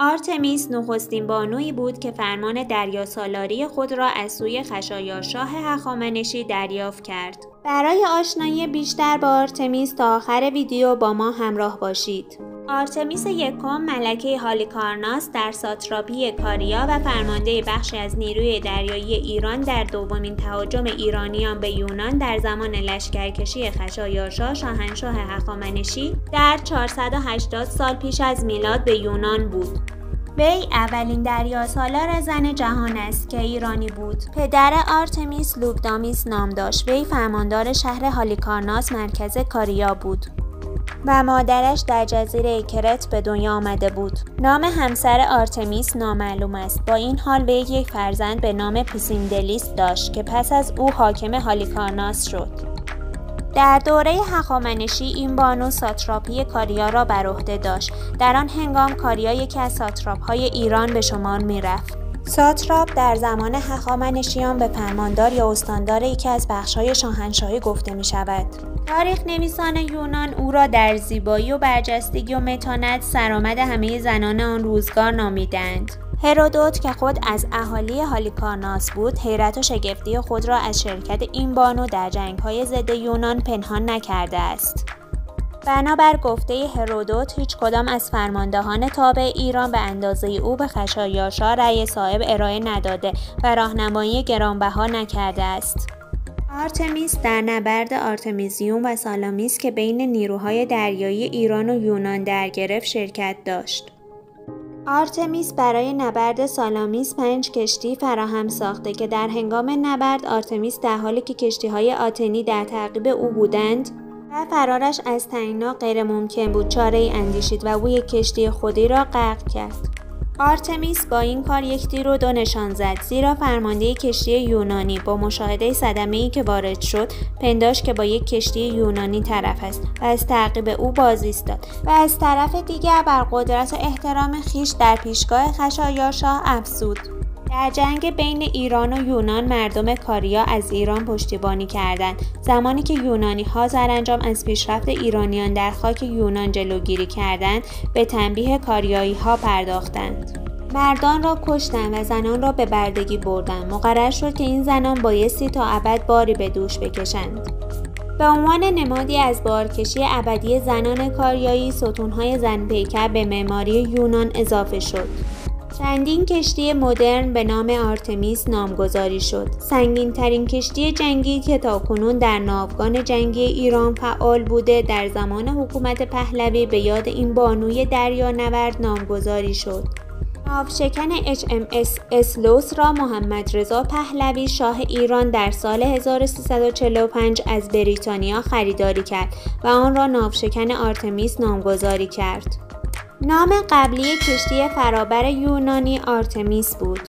آرتمیس نخستین بانویی بود که فرمان دریاسالاری خود را از سوی خشایارشاه هخامنشی دریافت کرد. برای آشنایی بیشتر با آرتمیس تا آخر ویدیو با ما همراه باشید. آرتمیس یکم ملکه هالیکارناس در ساتراپی کاریا و فرمانده بخشی از نیروی دریایی ایران در دومین تهاجم ایرانیان به یونان در زمان لشکرکشی خشایارشا شاهنشاه هخامنشی در 480 سال پیش از میلاد به یونان بود. وی اولین دریاسالار زن جهان است که ایرانی بود. پدر آرتمیس لوگدامیس نام داشت. وی فرماندار شهر هالیکارناس مرکز کاریا بود و مادرش در جزیره کرت به دنیا آمده بود. نام همسر آرتمیس نامعلوم است. با این حال وی یک فرزند به نام پوسیندلیس داشت که پس از او حاکم هالیکارناس شد. در دوره هخامنشی این بانو ساتراپی کاریا را بر عهده داشت. در آن هنگام کاریا یکی از ساتراپ‌های ایران به شمار می‌رفت. ساتراپ در زمان هخامنشیان به فرماندار یا استاندار یکی از بخش‌های شاهنشاهی گفته می‌شود. تاریخ نویسان یونان او را در زیبایی و برجستگی و متانت سرآمد همه زنان آن روزگار نامیدند. هرودوت که خود از اهالی هالیکارناس بود، حیرت و شگفتی خود را از شرکت این بانو در جنگ‌های ضد یونان پنهان نکرده است. بنابر گفته هرودوت، هیچ کدام از فرماندهان تابع ایران به اندازه او به خشایارشا رأی صائب ارائه نداده و راهنمایی گرانبها نکرده است. آرتمیس در نبرد آرتمیزیوم و سالامیس که بین نیروهای دریایی ایران و یونان در گرفت شرکت داشت. آرتمیس برای نبرد سالامیس 5 کشتی فراهم ساخته که در هنگام نبرد آرتمیس در حالی که کشتی‌های آتنی در تعقیب او بودند و فرارش از تنگنا غیر ممکن بود، چاره‌ای اندیشید و او یک کشتی خودی را غرق کرد. آرتمیس با این کار یک تیر و 2 نشان زد، زیرا فرمانده کشتی یونانی با مشاهده صدمه‌ای که وارد شد پنداشت که با یک کشتی یونانی طرف است و از تعقیب او باز ایستاد و از طرف دیگر بر قدرت و احترام خویش در پیشگاه خشایارشا افزود. در جنگ بین ایران و یونان مردم کاریا از ایران پشتیبانی کردند، زمانی که یونانی‌ها سرانجام از پیشرفت ایرانیان در خاک یونان جلوگیری کردند به تنبیه کاریایی‌ها پرداختند. مردان را کشتند و زنان را به بردگی بردند. مقرر شد که این زنان بایستی تا ابد باری به دوش بکشند. به عنوان نمادی از بارکشی ابدی زنان کاریایی، ستون‌های زن پیکر به معماری یونان اضافه شد. چندین کشتی مدرن به نام آرتمیس نامگذاری شد. سنگین‌ترین کشتی جنگی که تاکنون در ناوگان جنگی ایران فعال بوده در زمان حکومت پهلوی به یاد این بانوی دریانورد نامگذاری شد. ناوشکن HMS اسلوس را محمد رضا پهلوی شاه ایران در سال 1345 از بریتانیا خریداری کرد و آن را ناوشکن آرتمیس نامگذاری کرد. نام قبلی کشتی فرابر یونانی آرتمیس بود.